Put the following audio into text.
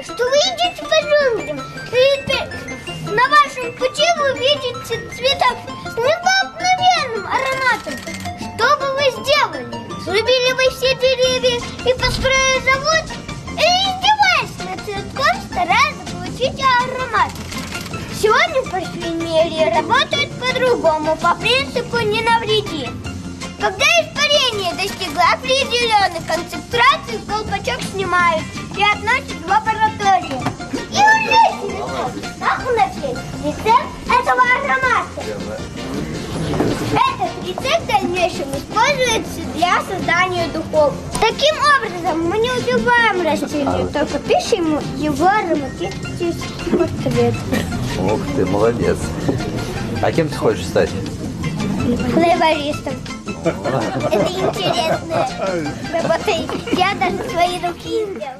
Представьте, что вы идете по джунглям, и на вашем пути вы видите цветок с необыкновенным ароматом. Что бы вы сделали? Срубили бы все деревья и построили завод? Или издеваясь над цветком, стараясь получить аромат? Сегодня парфюмерия работает по-другому, по принципу «не навреди». Когда испарение достигло определенной концентрации, колпачок снимают и относят в лабораторию. И уже телефон. Так у нас есть рецепт этого аромата. Этот рецепт в дальнейшем используется для создания духов. Таким образом, мы не убиваем растения, только пишем его ароматический портрет. Ух ты, молодец. А кем ты хочешь стать? Флейвористом. Это интересная работа. Я даже свои руки сделал.